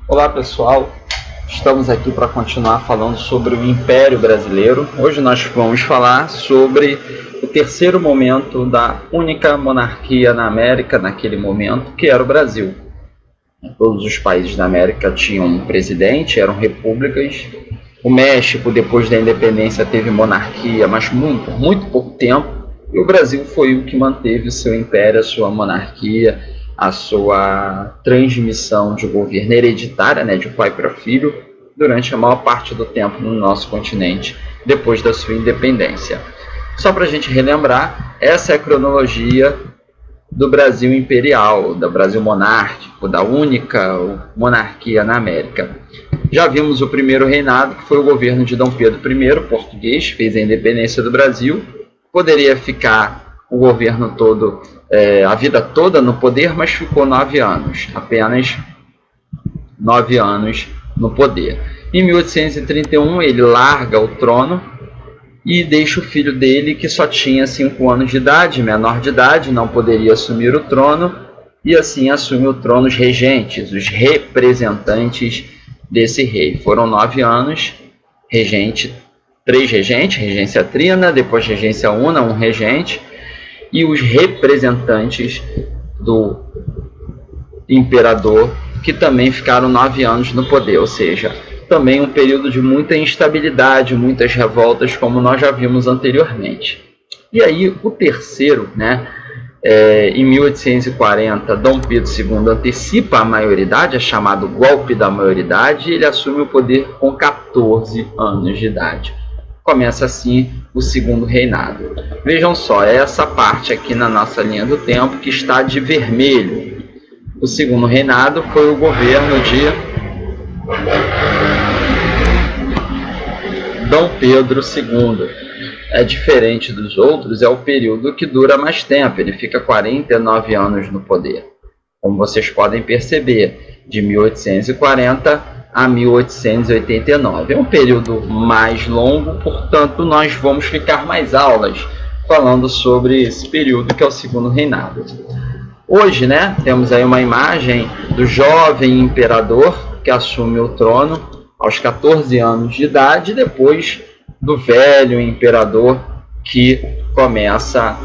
Olá pessoal, estamos aqui para continuar falando sobre o Império Brasileiro. Hoje nós vamos falar sobre o terceiro momento da única monarquia na América naquele momento, que era o Brasil. Todos os países da América tinham um presidente, eram repúblicas. O México, depois da independência, teve monarquia, mas por muito pouco tempo. E o Brasil foi o que manteve o seu império, a sua monarquia, a sua transmissão de governo hereditária, de pai para filho, durante a maior parte do tempo no nosso continente, depois da sua independência. Só para a gente relembrar, essa é a cronologia do Brasil imperial, do Brasil monárquico, da única monarquia na América. Já vimos o primeiro reinado, que foi o governo de Dom Pedro I, português, fez a independência do Brasil. Poderia ficar o governo todo, a vida toda no poder, mas ficou 9 anos, apenas 9 anos no poder. Em 1831 ele larga o trono e deixa o filho dele, que só tinha 5 anos de idade, menor de idade, não poderia assumir o trono, e assim assume o trono os regentes, os representantes desse rei. Foram 9 anos, três regentes, regência trina, depois regência una, um regente, e os representantes do imperador, que também ficaram 9 anos no poder, ou seja, também um período de muita instabilidade, muitas revoltas, como nós já vimos anteriormente. E aí o terceiro, em 1840, Dom Pedro II antecipa a maioridade, é chamado golpe da maioridade, e ele assume o poder com 14 anos de idade. Começa assim o segundo reinado. Vejam só, é essa parte aqui na nossa linha do tempo que está de vermelho. O segundo reinado foi o governo de Dom Pedro II. É diferente dos outros, é o período que dura mais tempo, ele fica 49 anos no poder. Como vocês podem perceber, de 1840 a 1889. É um período mais longo, portanto nós vamos ficar mais aulas falando sobre esse período que é o segundo reinado. Hoje, temos aí uma imagem do jovem imperador que assume o trono aos 14 anos de idade, depois do velho imperador que começa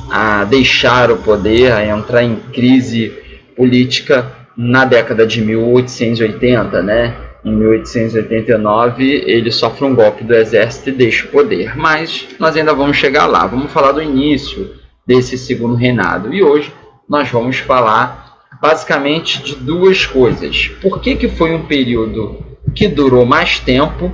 a deixar o poder, a entrar em crise política na década de 1880, Em 1889 ele sofre um golpe do exército e deixa o poder, mas nós ainda vamos chegar lá. Vamos falar do início desse segundo reinado, e hoje nós vamos falar basicamente de duas coisas. Por que foi um período que durou mais tempo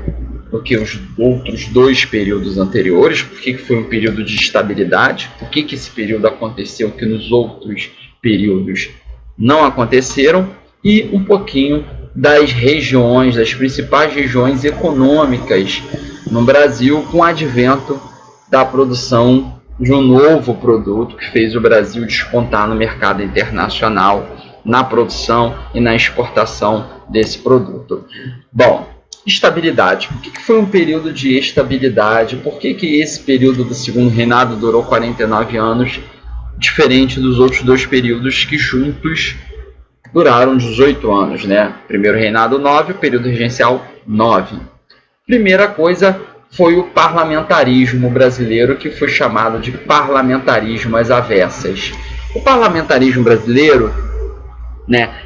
do que os outros dois períodos anteriores? Por que foi um período de estabilidade? Por que esse período aconteceu que nos outros períodos não aconteceram? E um pouquinho das regiões, das principais regiões econômicas no Brasil, com o advento da produção de um novo produto que fez o Brasil despontar no mercado internacional, na produção e na exportação desse produto. Bom, estabilidade. Por que foi um período de estabilidade? Por que esse período do segundo reinado durou 49 anos, diferente dos outros dois períodos que juntos duraram 18 anos, Primeiro reinado 9, o período regencial 9. Primeira coisa foi o parlamentarismo brasileiro, que foi chamado de parlamentarismo às avessas. O parlamentarismo brasileiro,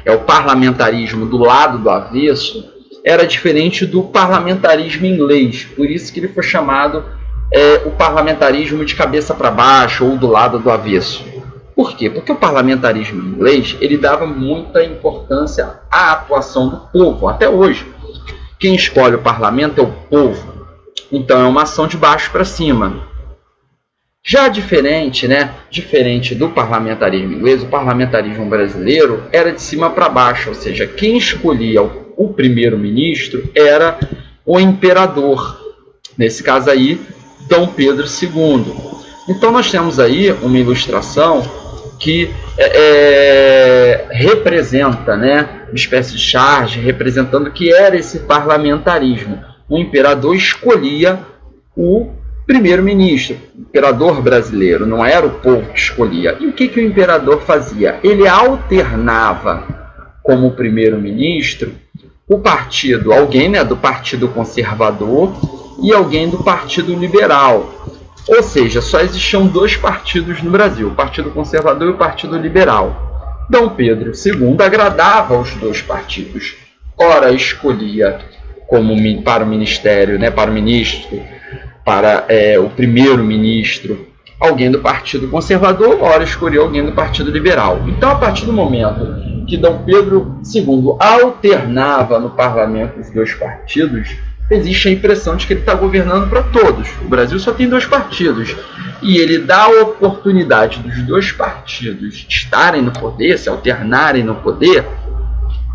é o parlamentarismo do lado do avesso, era diferente do parlamentarismo inglês, por isso que ele foi chamado o parlamentarismo de cabeça para baixo ou do lado do avesso. Por quê? Porque o parlamentarismo inglês ele dava muita importância à atuação do povo, até hoje. Quem escolhe o parlamento é o povo, então é uma ação de baixo para cima. Já diferente do parlamentarismo inglês, o parlamentarismo brasileiro era de cima para baixo, ou seja, quem escolhia o primeiro-ministro era o imperador, nesse caso aí, Dom Pedro II. Então nós temos aí uma ilustração que representa, uma espécie de charge, representando o que era esse parlamentarismo. O imperador escolhia o primeiro-ministro, o imperador brasileiro, não era o povo que escolhia. E o que o imperador fazia? Ele alternava como primeiro-ministro alguém, né, do Partido Conservador e alguém do Partido Liberal. Ou seja, só existiam dois partidos no Brasil, o Partido Conservador e o Partido Liberal. Dom Pedro II agradava aos dois partidos. Ora escolhia para o ministério, né, para o ministro, para o primeiro-ministro, alguém do Partido Conservador, ora escolhia alguém do Partido Liberal. Então, a partir do momento que Dom Pedro II alternava no parlamento os dois partidos, existe a impressão de que ele está governando para todos. O Brasil só tem dois partidos. E ele dá a oportunidade dos dois partidos estarem no poder, se alternarem no poder.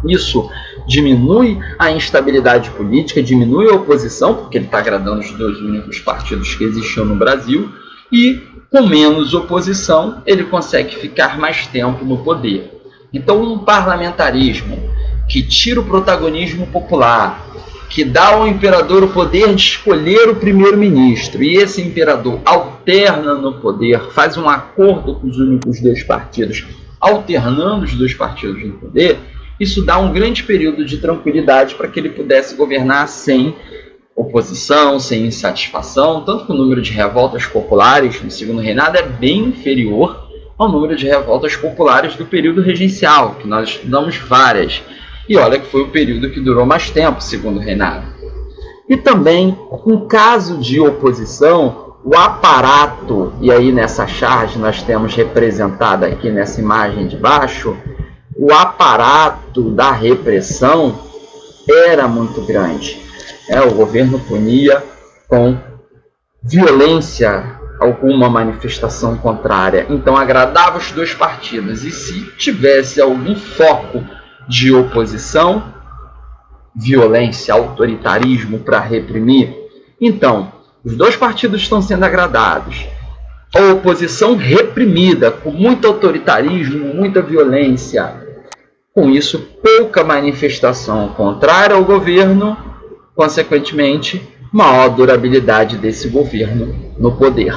Isso diminui a instabilidade política, diminui a oposição, porque ele está agradando os dois únicos partidos que existiam no Brasil, e com menos oposição ele consegue ficar mais tempo no poder. Então, um parlamentarismo que tira o protagonismo popular, que dá ao imperador o poder de escolher o primeiro-ministro, e esse imperador alterna no poder, faz um acordo com os únicos dois partidos, alternando os dois partidos no poder, isso dá um grande período de tranquilidade para que ele pudesse governar sem oposição, sem insatisfação, tanto que o número de revoltas populares no segundo reinado é bem inferior ao número de revoltas populares do período regencial, que nós estudamos várias. E olha que foi o período que durou mais tempo, o segundo reinado. E também, em caso de oposição, o aparato, e aí nessa charge nós temos representado aqui nessa imagem de baixo, o aparato da repressão era muito grande. O governo punia com violência alguma manifestação contrária. Então agradava os dois partidos. E se tivesse algum foco de oposição, violência, autoritarismo para reprimir, então os dois partidos estão sendo agradados. A oposição reprimida, com muito autoritarismo, muita violência. Com isso, pouca manifestação contrária ao governo, consequentemente, maior durabilidade desse governo no poder.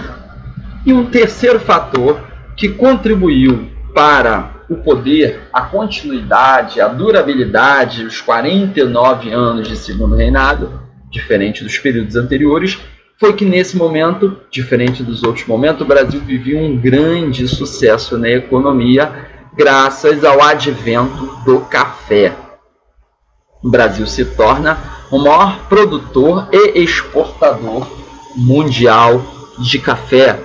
E um terceiro fator que contribuiu para o poder, a continuidade, a durabilidade, os 49 anos de segundo reinado, diferente dos períodos anteriores, foi que nesse momento, diferente dos outros momentos, o Brasil vivia um grande sucesso na economia, graças ao advento do café. O Brasil se torna o maior produtor e exportador mundial de café,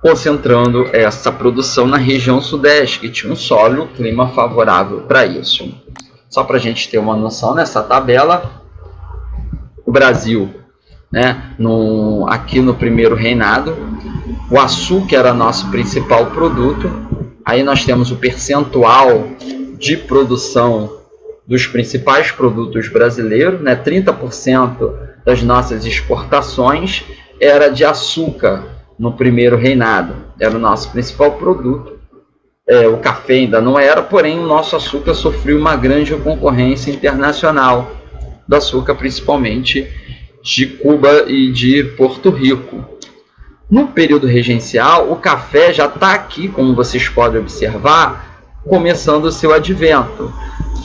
concentrando essa produção na região sudeste, que tinha um solo, clima favorável para isso. Só para a gente ter uma noção, nessa tabela, o Brasil, aqui no primeiro reinado, o açúcar era nosso principal produto. Aí nós temos o percentual de produção dos principais produtos brasileiros, 30% das nossas exportações era de açúcar no primeiro reinado, era o nosso principal produto. O café ainda não era, porém o nosso açúcar sofreu uma grande concorrência internacional do açúcar, principalmente de Cuba e de Porto Rico. No período regencial, o café já está aqui, como vocês podem observar, começando o seu advento.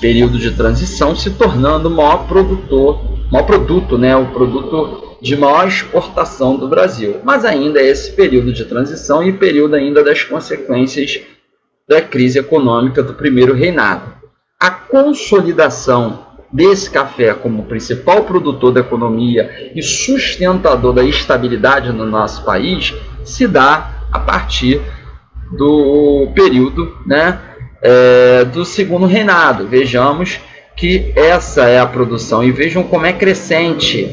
Período de transição, se tornando o maior produto, o produto de maior exportação do Brasil. Mas ainda é esse período de transição e período ainda das consequências da crise econômica do primeiro reinado. A consolidação desse café como principal produtor da economia e sustentador da estabilidade no nosso país se dá a partir do período do segundo reinado. Vejamos que essa é a produção e vejam como é crescente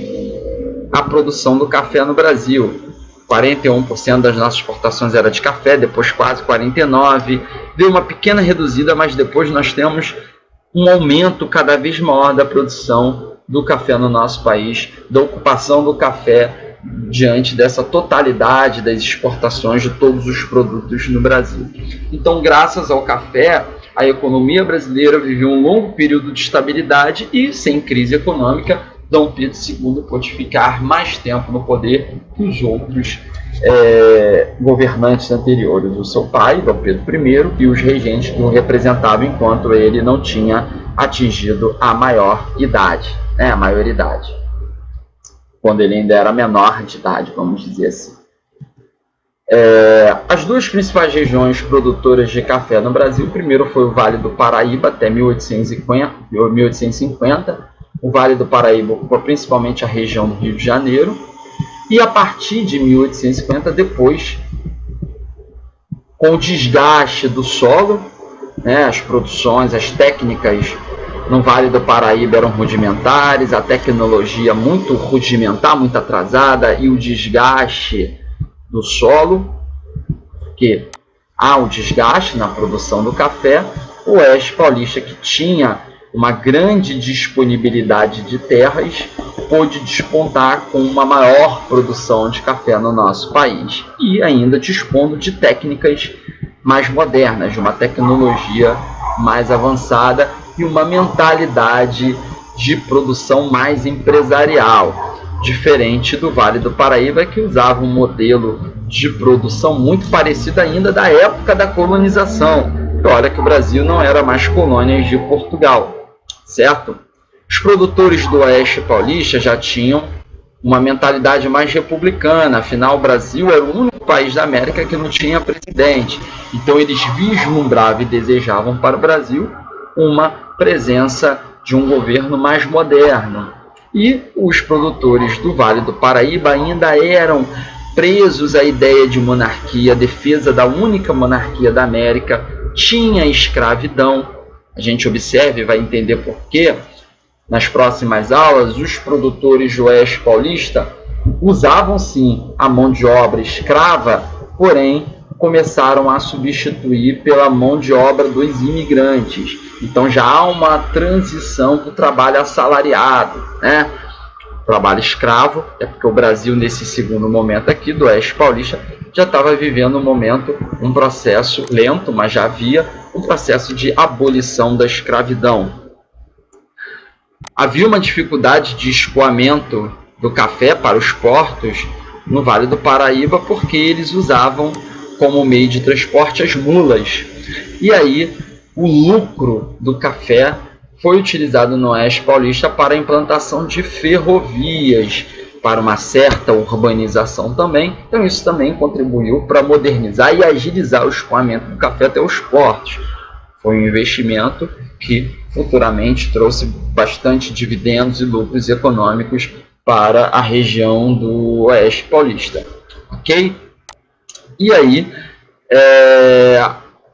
a produção do café no Brasil. 41% das nossas exportações era de café, depois quase 49%, deu uma pequena reduzida, mas depois nós temos um aumento cada vez maior da produção do café no nosso país, da ocupação do café diante dessa totalidade das exportações de todos os produtos no Brasil. Então, graças ao café, a economia brasileira viveu um longo período de estabilidade e, sem crise econômica, Dom Pedro II pôde ficar mais tempo no poder que os outros governantes anteriores, o seu pai, Dom Pedro I, e os regentes que o representavam enquanto ele não tinha atingido a maioridade, quando ele ainda era menor de idade, vamos dizer assim. As duas principais regiões produtoras de café no Brasil, primeiro foi o Vale do Paraíba até 1850. O Vale do Paraíba ocupou principalmente a região do Rio de Janeiro. E a partir de 1850, depois, com o desgaste do solo, as produções, as técnicas no Vale do Paraíba eram rudimentares, a tecnologia muito rudimentar, muito atrasada, e o desgaste do solo, que há um desgaste na produção do café. O Oeste Paulista, que tinha uma grande disponibilidade de terras, pôde despontar com uma maior produção de café no nosso país e ainda dispondo de técnicas mais modernas, de uma tecnologia mais avançada e uma mentalidade de produção mais empresarial, diferente do Vale do Paraíba, que usava um modelo de produção muito parecido ainda da época da colonização. E olha que o Brasil não era mais colônia de Portugal, certo? Os produtores do Oeste Paulista já tinham uma mentalidade mais republicana, afinal o Brasil era o único país da América que não tinha presidente. Então eles vislumbravam e desejavam para o Brasil uma presença de um governo mais moderno. E os produtores do Vale do Paraíba ainda eram presos à ideia de monarquia, a defesa da única monarquia da América, tinha escravidão. A gente observa e vai entender por quê. Nas próximas aulas, os produtores do Oeste Paulista usavam sim a mão de obra escrava, porém começaram a substituir pela mão de obra dos imigrantes. Então já há uma transição para o trabalho assalariado, O trabalho escravo, é porque o Brasil, nesse segundo momento aqui do Oeste Paulista, já estava vivendo um processo lento, mas já havia um processo de abolição da escravidão. Havia uma dificuldade de escoamento do café para os portos no Vale do Paraíba, porque eles usavam como meio de transporte as mulas. E aí o lucro do café foi utilizado no Oeste Paulista para a implantação de ferrovias, para uma certa urbanização também. Então isso também contribuiu para modernizar e agilizar o escoamento do café até os portos. Foi um investimento que futuramente trouxe bastante dividendos e lucros econômicos para a região do Oeste Paulista. Ok? E aí,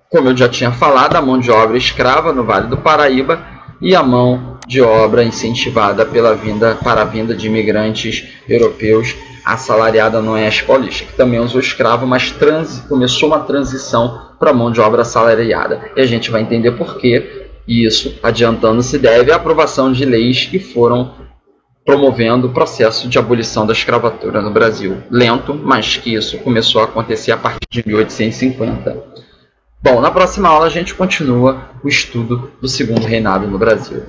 como eu já tinha falado, a mão de obra escrava no Vale do Paraíba e a mão de obra incentivada para a vinda de imigrantes europeus assalariada no Oeste Paulista, que também usou escravo, mas começou uma transição para a mão de obra assalariada. E a gente vai entender por quê. E isso, adiantando, se deve à aprovação de leis que foram promovendo o processo de abolição da escravatura no Brasil. Lento, mas que isso começou a acontecer a partir de 1850. Bom, na próxima aula a gente continua o estudo do Segundo Reinado no Brasil.